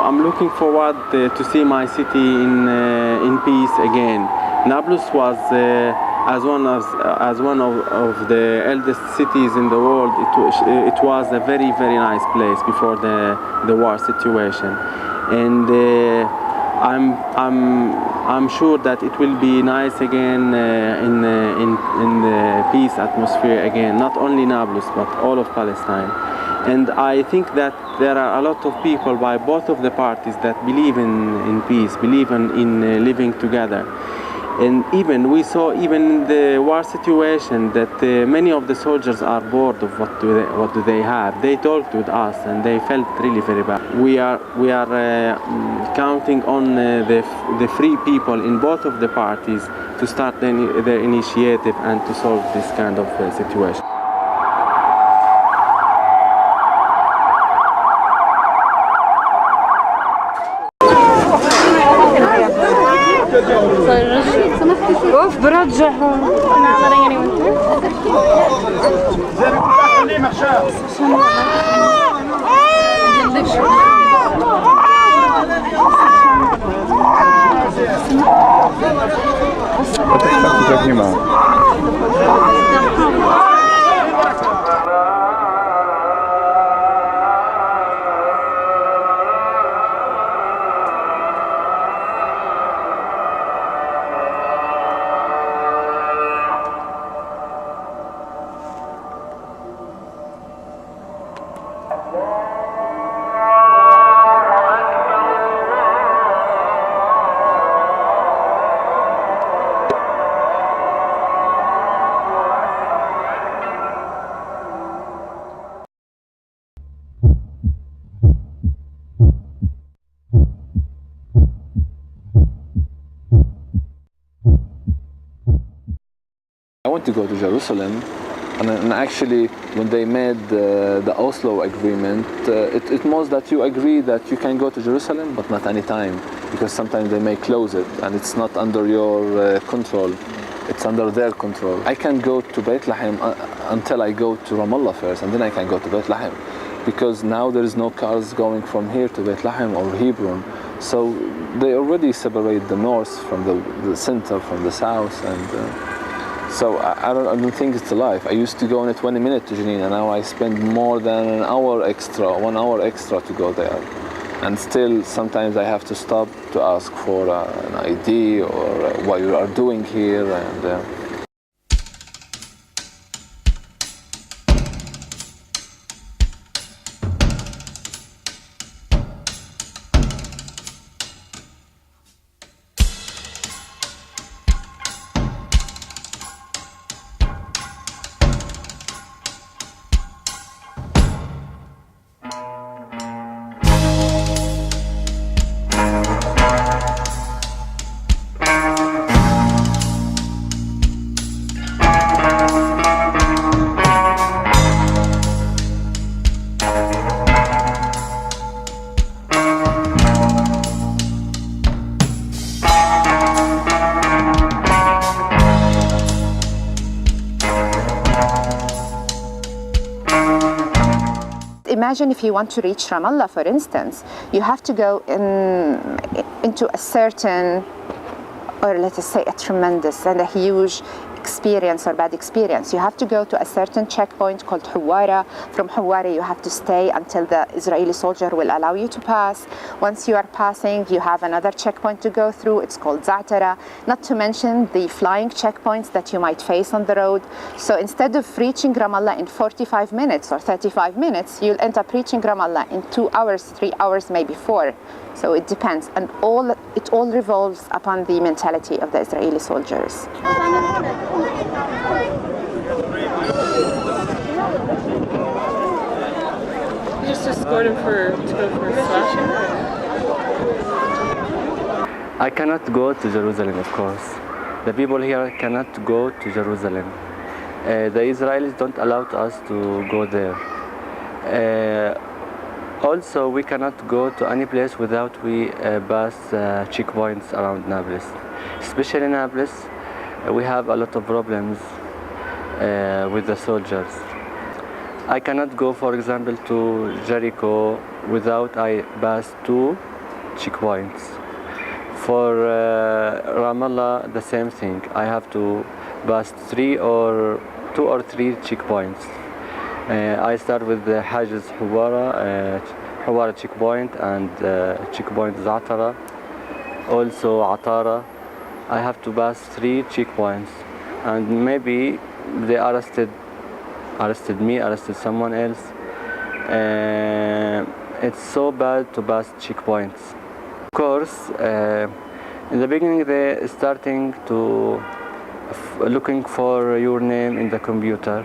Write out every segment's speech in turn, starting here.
I'm looking forward to see my city in peace again. Nablus was as one of the eldest cities in the world. It was a very nice place before the war situation, and I'm sure that it will be nice again in the peace atmosphere again. Not only Nablus but all of Palestine. And I think that there are a lot of people by both of the parties that believe in peace, believe in living together. And even we saw even in the war situation that many of the soldiers are bored of what do they have. They talked with us and they felt really very bad. We are counting on the free people in both of the parties to start their initiative and to solve this kind of situation. اوف برجعهم not letting anyone I want to go to Jerusalem, and actually when they made the Oslo agreement, it was that you agree that you can go to Jerusalem but not any time, because sometimes they may close it and it's not under your control, it's under their control. I can go to Bethlehem until I go to Ramallah first, and then I can go to Bethlehem, because now there is no cars going from here to Bethlehem or Hebron. So they already separate the north from the center from the south, and so I don't think it's a life. I used to go in a 20-minute to Jenin, and now I spend more than 1 hour extra to go there. And still, sometimes I have to stop to ask for an ID or what you are doing here. And Imagine if you want to reach Ramallah, for instance, you have to go into a certain, or let us say a tremendous and a huge experience or bad experience. You have to go to a certain checkpoint called Huwara. From Huwara you have to stay until the Israeli soldier will allow you to pass. Once you are passing, you have another checkpoint to go through. It's called Za'tara. Not to mention the flying checkpoints that you might face on the road. So instead of reaching Ramallah in 45 minutes or 35 minutes, you'll end up reaching Ramallah in 2 hours, 3 hours, maybe 4. So it depends, and it all revolves upon the mentality of the Israeli soldiers. You just escort him to go for a slashing? I cannot go to Jerusalem, of course. The people here cannot go to Jerusalem. The Israelis don't allow us to go there. Also, we cannot go to any place without we pass checkpoints around Nablus. Especially in Nablus, we have a lot of problems with the soldiers. I cannot go, for example, to Jericho without I pass 2 checkpoints. For Ramallah, the same thing. I have to pass two or three checkpoints. I start with the Hajiz Huwara checkpoint and checkpoint Zatara, also Atara. I have to pass 3 checkpoints, and maybe they arrested me, arrested someone else. It's so bad to pass checkpoints. Of course, in the beginning they starting to looking for your name in the computer.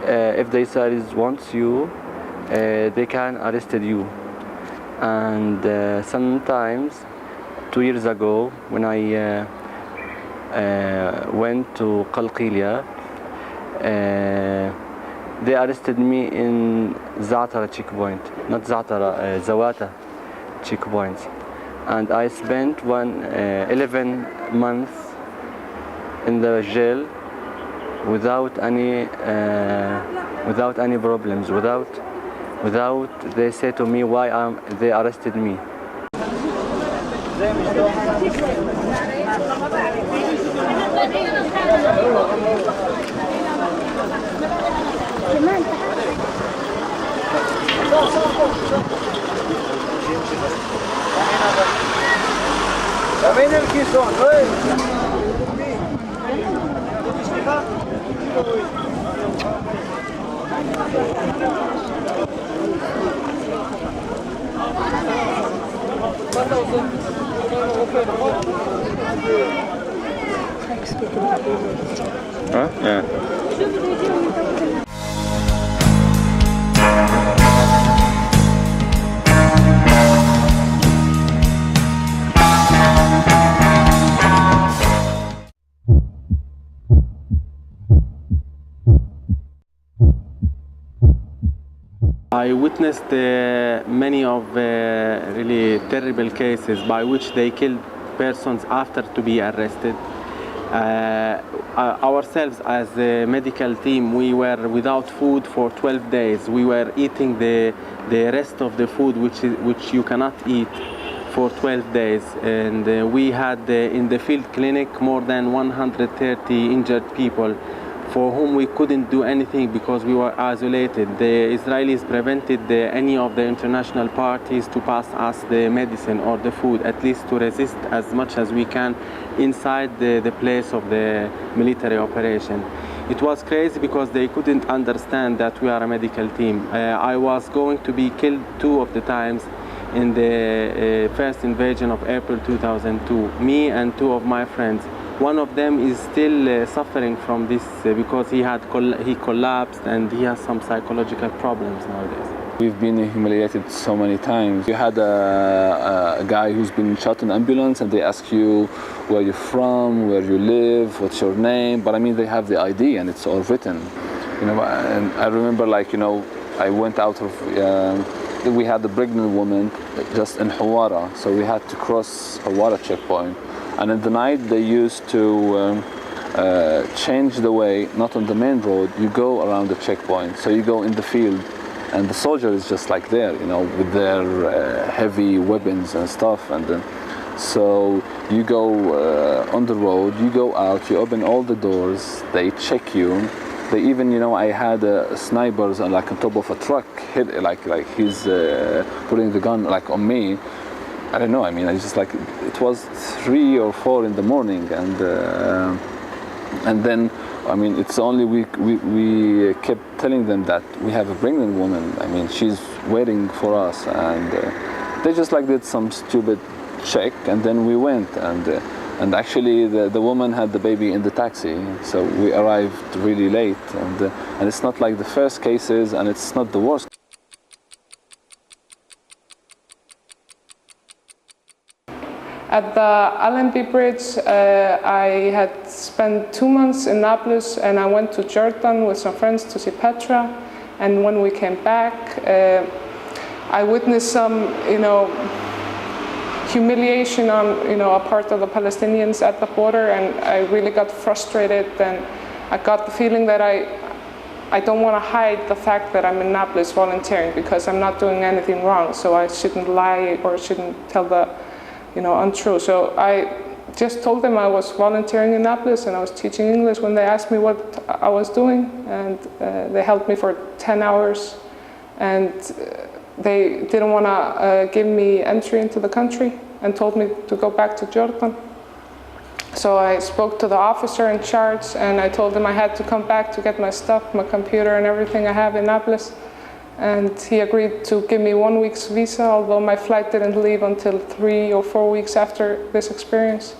If they say wants you, they can arrest you. And sometimes 2 years ago, when I went to Qalqilia, they arrested me in Zatara checkpoint, not Zatara, Zawata checkpoint, and I spent 11 months in the jail without any problems, without they say to me why they arrested me. Huh? Yeah. I witnessed many of really terrible cases by which they killed persons after to be arrested. Ourselves as a medical team, we were without food for 12 days. We were eating the rest of the food which you cannot eat for 12 days. And we had in the field clinic more than 130 injured people for whom we couldn't do anything because we were isolated. The Israelis prevented any of the international parties to pass us the medicine or the food, at least to resist as much as we can inside the place of the military operation. It was crazy because they couldn't understand that we are a medical team. I was going to be killed 2 of the times in the first invasion of April 2002, me and 2 of my friends. One of them is still suffering from this because he collapsed and he has some psychological problems nowadays. We've been humiliated so many times. You had a guy who's been shot in an ambulance and they ask you where you're from, where you live, what's your name, but I mean they have the ID and it's all written. You know, and I remember, like, you know, I went out of we had a pregnant woman just in Huwara, so we had to cross Huwara checkpoint. And in the night they used to change the way, not on the main road, you go around the checkpoint. So you go in the field and the soldier is just like there, you know, with their heavy weapons and stuff. And then, so you go on the road, you go out, you open all the doors, they check you. They even, you know, I had snipers like on top of a truck, hit, like he's putting the gun like on me. I don't know, I mean, I just like, it was 3 or 4 in the morning, and then, I mean, it's only we kept telling them that we have a pregnant woman. I mean, she's waiting for us, and they just like did some stupid check, and then we went, and actually the woman had the baby in the taxi, so we arrived really late, and it's not like the first cases, and it's not the worst. At the Allenby Bridge, I had spent 2 months in Nablus, and I went to Jordan with some friends to see Petra. And when we came back, I witnessed some, you know, humiliation on, you know, a part of the Palestinians at the border, and I really got frustrated, and I got the feeling that I I don't want to hide the fact that I'm in Nablus volunteering because I'm not doing anything wrong, so I shouldn't lie or shouldn't tell the, untrue. So I just told them I was volunteering in Nablus and I was teaching English when they asked me what I was doing, and they held me for 10 hours, and they didn't want to give me entry into the country and told me to go back to Jordan. So I spoke to the officer in charge and I told him I had to come back to get my stuff, my computer and everything I have in Nablus. And he agreed to give me 1 week's visa, although my flight didn't leave until 3 or 4 weeks after this experience.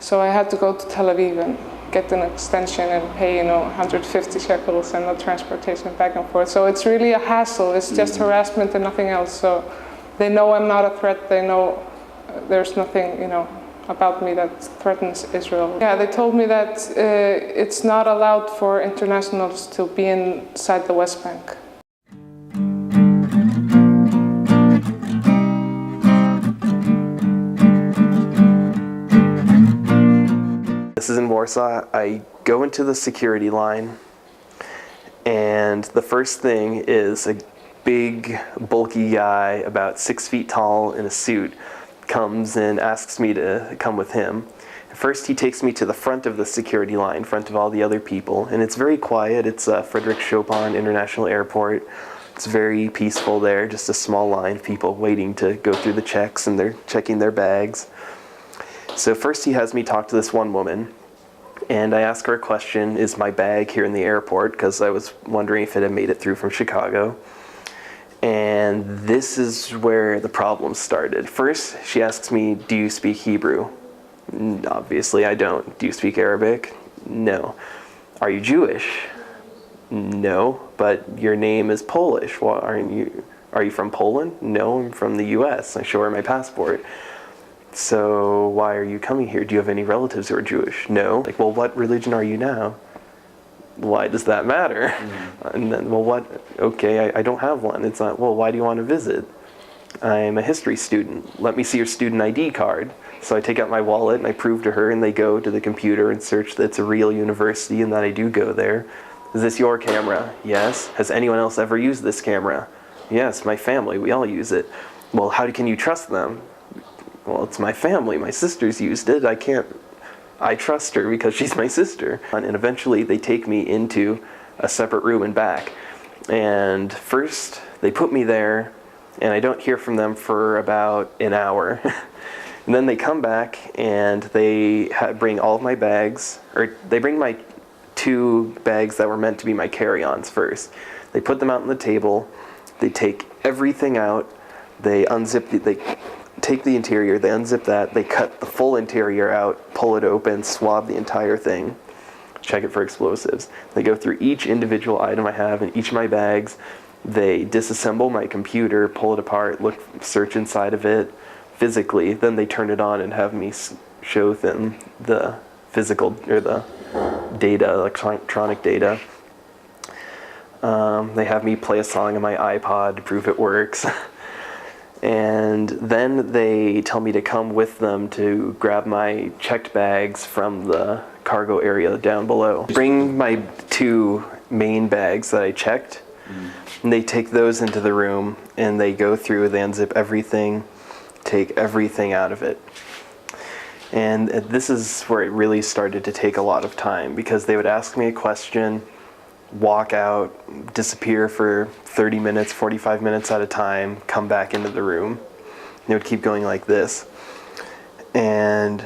So I had to go to Tel Aviv and get an extension and pay, 150 shekels and the transportation back and forth. So it's really a hassle. It's just harassment and nothing else. So they know I'm not a threat. They know there's nothing, about me that threatens Israel. Yeah, they told me that it's not allowed for internationals to be inside the West Bank. This is in Warsaw. I go into the security line, and the first thing is a big, bulky guy, about 6 feet tall in a suit, comes and asks me to come with him. First, he takes me to the front of the security line, in front of all the other people, and it's very quiet. It's Frederick Chopin International Airport. It's very peaceful there, just a small line of people waiting to go through the checks, and they're checking their bags. So first he has me talk to this one woman, and I ask her a question, is my bag here in the airport? Because I was wondering if it had made it through from Chicago. And this is where the problem started. First, she asks me, do you speak Hebrew? Obviously I don't. Do you speak Arabic? No. Are you Jewish? No, but your name is Polish. Well, are you from Poland? No, I'm from the US. I show her my passport. So why are you coming here? Do you have any relatives who are Jewish? No. Like, well, what religion are you now? Why does that matter? And then, well, what? Okay, I don't have one. It's not, well, why do you want to visit? I'm a history student. Let me see your student ID card. So I take out my wallet and I prove to her, and they go to the computer and search that it's a real university and that I do go there. Is this your camera? Yes. Has anyone else ever used this camera? Yes, my family, we all use it. Well, how can you trust them? Well, it's my family, my sister's used it, I trust her because she's my sister. And eventually they take me into a separate room and back. And first they put me there and I don't hear from them for about an hour. And then they come back and they bring all of my bags, or they bring my 2 bags that were meant to be my carry-ons first. They put them out on the table, they take everything out, they unzip they take the interior, they unzip that, they cut the full interior out, pull it open, swab the entire thing, check it for explosives. They go through each individual item I have in each of my bags, they disassemble my computer, pull it apart, search inside of it physically, then they turn it on and have me show them the physical, or the data, electronic data. They have me play a song on my iPod to prove it works. And then they tell me to come with them to grab my checked bags from the cargo area down below. Bring my 2 main bags that I checked, and they take those into the room and they go through, they unzip everything, take everything out of it. And this is where it really started to take a lot of time, because they would ask me a question, walk out, disappear for 30 minutes, 45 minutes at a time, come back into the room. They would keep going like this. And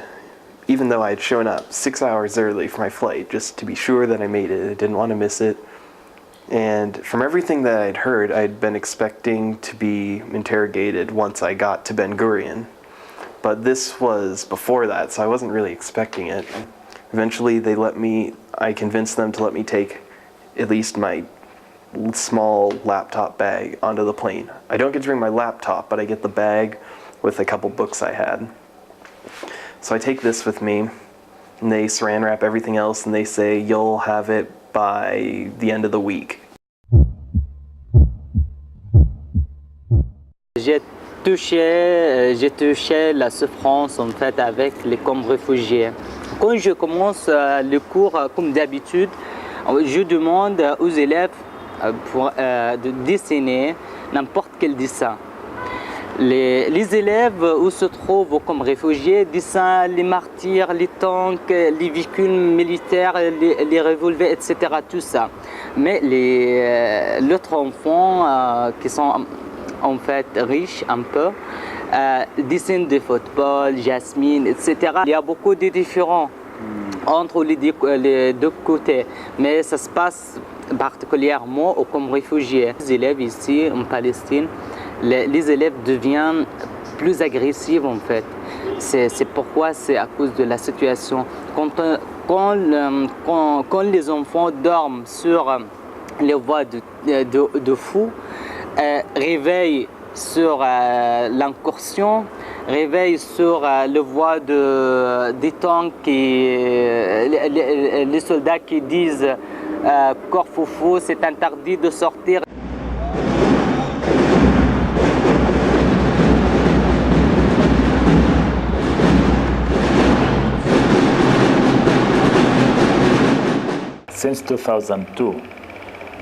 even though I had shown up 6 hours early for my flight, just to be sure that I made it, I didn't want to miss it. And from everything that I'd heard, I'd been expecting to be interrogated once I got to Ben Gurion. But this was before that, so I wasn't really expecting it. Eventually I convinced them to let me take at least my small laptop bag onto the plane. I don't get to bring my laptop, but I get the bag with a couple books I had. So I take this with me, and they saran wrap everything else, and they say, you'll have it by the end of the week. J'ai touché la souffrance en fait avec les comme réfugiés. Quand je commence le cours comme d'habitude, Je demande aux élèves de dessiner n'importe quel dessin. Les élèves où se trouvent comme réfugiés dessinent les martyrs, les tanks, les véhicules militaires, les revolvers, etc. Tout ça. Mais les autres enfants qui sont en fait riches un peu dessinent des football, jasmine, etc. Il y a beaucoup de différents entre les deux côtés, mais ça se passe particulièrement comme réfugiés. Les élèves ici en Palestine, les élèves deviennent plus agressifs en fait. C'est pourquoi c'est à cause de la situation. Quand les enfants dorment sur les voies de fou, réveillent sur l'incursion, réveillent sur le voie des tanks, les soldats qui disent Corfoufou, c'est interdit de sortir. Since 2002,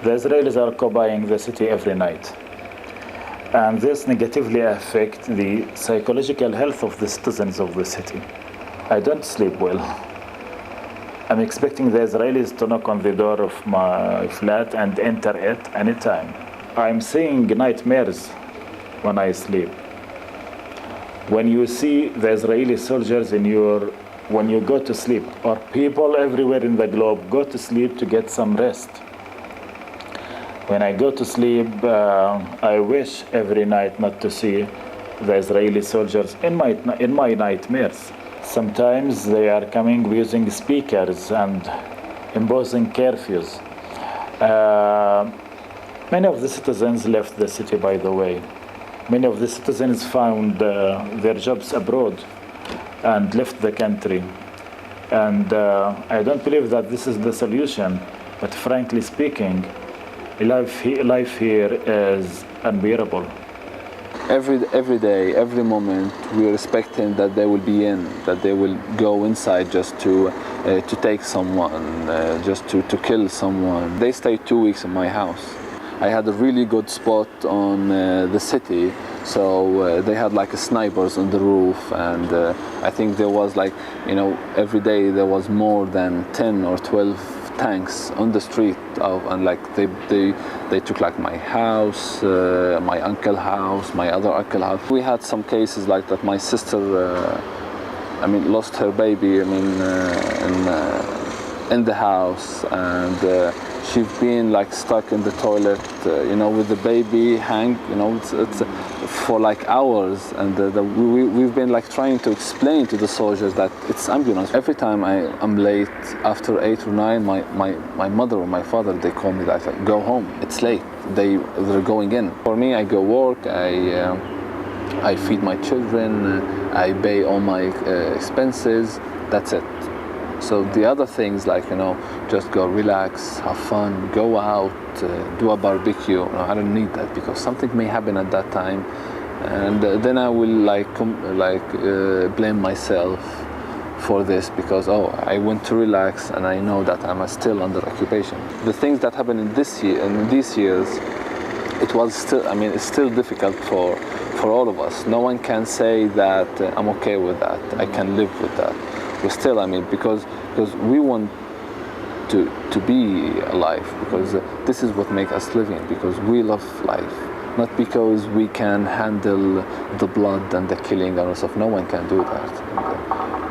the Israelis are occupying the city every night. And this negatively affects the psychological health of the citizens of the city. I don't sleep well. I'm expecting the Israelis to knock on the door of my flat and enter it anytime. I'm seeing nightmares when I sleep. When you see the Israeli soldiers when you go to sleep, or people everywhere in the globe go to sleep to get some rest. When I go to sleep, I wish every night not to see the Israeli soldiers in my nightmares. Sometimes they are coming using speakers and imposing curfews. Many of the citizens left the city, by the way. Many of the citizens found their jobs abroad and left the country. And I don't believe that this is the solution, but frankly speaking, life here is unbearable. Every day, every moment, we're expecting that they will be that they will go inside just to take someone, just to kill someone. They stayed 2 weeks in my house. I had a really good spot on the city, so they had like snipers on the roof, and I think there was like, every day there was more than 10 or 12 tanks on the street, and like they took like my house, my uncle's house, my other uncle's house. We had some cases like that. My sister, lost her baby, in the house, and she's been like stuck in the toilet, with the baby hang, it's for like hours, and we've been like trying to explain to the soldiers that it's ambulance. Every time I'm late after 8 or 9, my mother or my father, they call me like, go home, it's late, they're going in. For me, I go work, I feed my children, I pay all my expenses, that's it. So the other things like, just go relax, have fun, go out, do a barbecue. I don't need that because something may happen at that time, and then I will blame myself for this because I want to relax and I know that I'm still under occupation. The things that happened in these years, it was still, it's still difficult for all of us. No one can say that I'm okay with that, I can live with that. But still, because we want to be alive, because this is what makes us living, because we love life, not because we can handle the blood and the killing and stuff. No one can do that.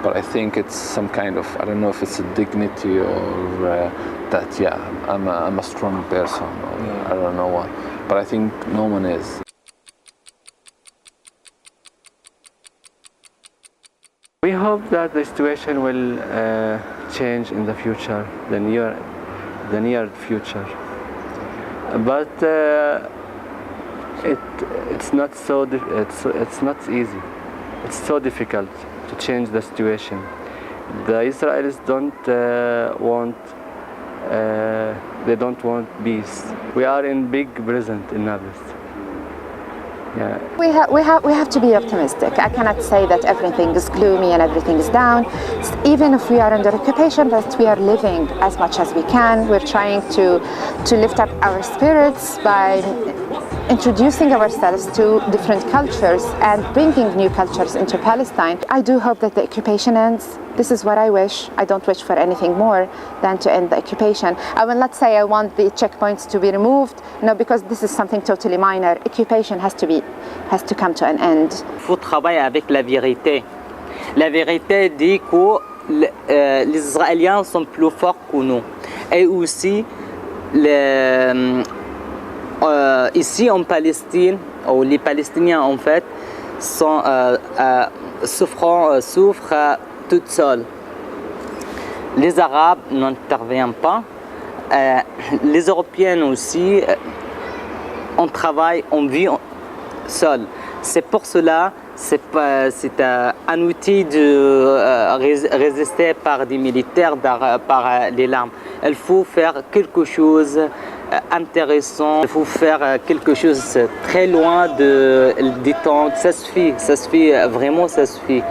But I think it's some kind of, I don't know if it's a dignity or that, I'm a strong person, or I don't know what, but I think no one is. We hope that the situation will change in the future, the near future. But it's not so. It's not easy. It's so difficult to change the situation. The Israelis don't want peace. We are in big prison in Nablus. Yeah. We have to be optimistic. I cannot say that everything is gloomy and everything is down. Even if we are under occupation, but we are living as much as we can. We're trying to lift up our spirits by introducing ourselves to different cultures and bringing new cultures into Palestine. I do hope that the occupation ends. This is what I wish. I don't wish for anything more than to end the occupation. I will not say I want the checkpoints to be removed, no, because this is something totally minor. Occupation has to come to an end. Il faut travailler avec la vérité. La vérité dit que les Israéliens sont plus forts que nous. Et aussi, ici en Palestine, ou les Palestiniens en fait, souffrent toutes seules. Les Arabes n'interviennent pas. Les Européens aussi, on travaille, on vit seul. C'est pour cela, c'est un outil de résister par des militaires, par les larmes. Il faut faire quelque chose intéressant, il faut faire quelque chose très loin des temps. Ça suffit, vraiment ça suffit.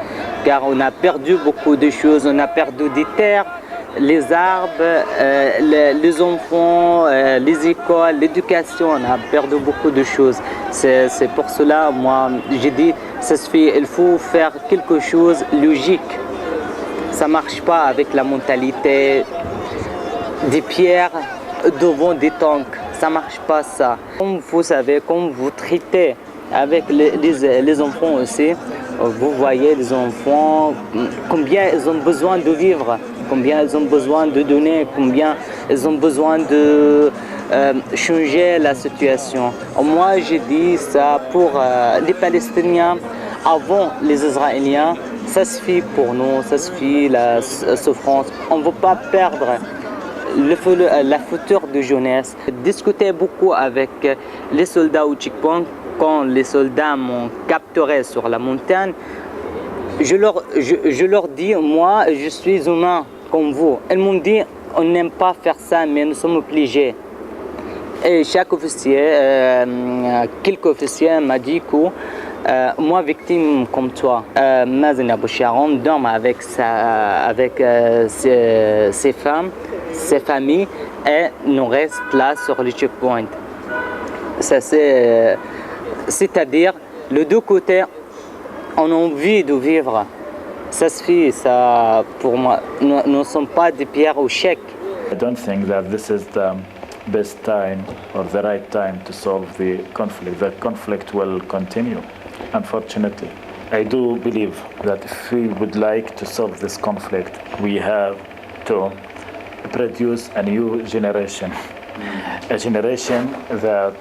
Car on a perdu beaucoup de choses, on a perdu des terres, les arbres, les enfants, les écoles, l'éducation, on a perdu beaucoup de choses. C'est pour cela, moi, j'ai dit, ça suffit, il faut faire quelque chose de logique. Ça ne marche pas avec la mentalité des pierres devant des tanks. Ça ne marche pas ça. Comme vous savez, comme vous traitez avec les enfants aussi, vous voyez les enfants, combien ils ont besoin de vivre, combien ils ont besoin de donner, combien ils ont besoin de changer la situation. Moi, j'ai dit ça pour les Palestiniens avant les Israéliens. Ça suffit pour nous, ça suffit la souffrance. On ne veut pas perdre la future de jeunesse. Discuter beaucoup avec les soldats au checkpoint. Quand les soldats m'ont capturé sur la montagne, je leur dis, moi, je suis humain comme vous. Ils m'ont dit, on n'aime pas faire ça, mais nous sommes obligés. Et chaque officier, quelques officiers m'ont dit que moi, victime comme toi, Mazen Abou Sharon dorme avec ses femmes, ses familles, et nous reste là sur le checkpoint. Ça, c'est-à-dire, les deux côtés, on a envie de vivre. Ça suffit, ça, pour moi. Nous ne sommes pas des pierres au chèque. I don't think that this is the best time or the right time to solve the conflict. The conflict will continue, unfortunately. I do believe that if we would like to solve this conflict, we have to produce a new generation. A generation that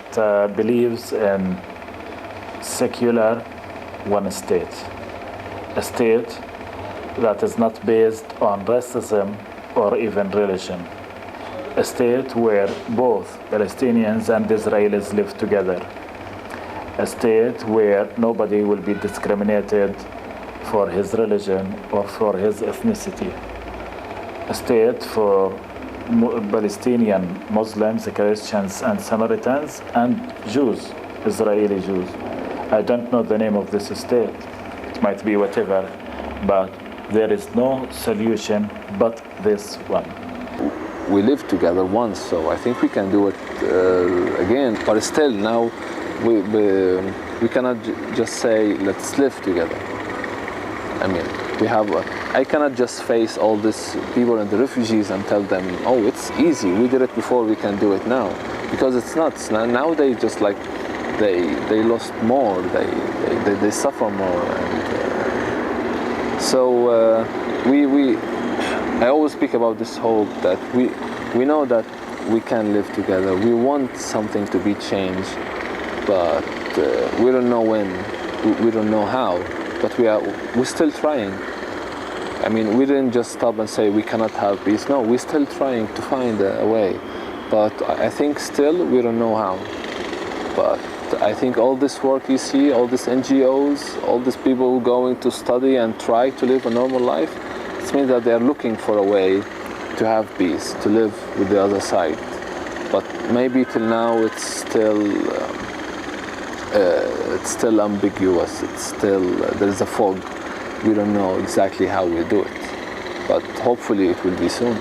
believes in secular one state. A state that is not based on racism or even religion. A state where both Palestinians and Israelis live together. A state where nobody will be discriminated for his religion or for his ethnicity. A state for Palestinian Muslims, Christians and Samaritans and Jews, Israeli Jews. I don't know the name of this state. It might be whatever, but there is no solution but this one. We lived together once, so I think we can do it again. But still, now we cannot just say let's live together. I mean, I cannot just face all these people and the refugees and tell them, oh, it's easy. We did it before. We can do it now, because it's not. Now they just like they lost more. They suffer more. And, so I always speak about this hope that we know that we can live together. We want something to be changed, but we don't know when. We don't know how. But we're still trying. I mean, we didn't just stop and say we cannot have peace. No, we're still trying to find a way. But I think still we don't know how. But I think all this work you see, all these NGOs, all these people going to study and try to live a normal life, it means that they are looking for a way to have peace, to live with the other side. But maybe till now it's still it's still ambiguous. It's still there is a fog. We don't know exactly how we do it, but hopefully it will be soon.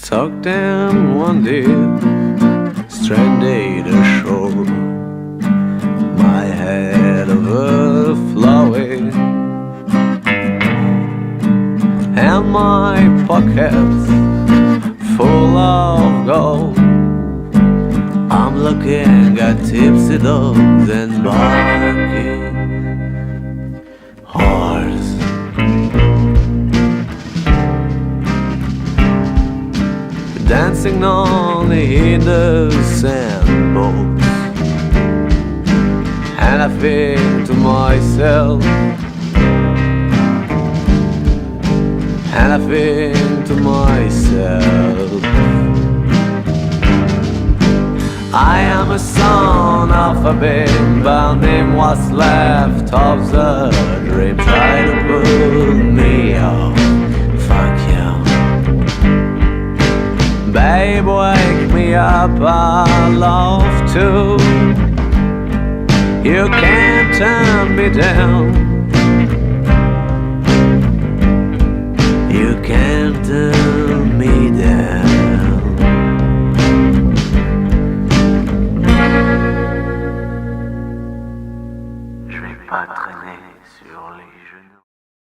Tucked in one day, stranded ashore, my head overflowing, and my pockets full of gold. I'm looking at tipsy dogs and barking horse. Dancing on the innocent boats, and I think to myself, and I think to myself, I am a son of a big burning what's left of the dream. Try to pull me off, fuck you. Babe, wake me up, I love to. You can't turn me down. You can't turn me down. Je vais pas traîner sur les genoux.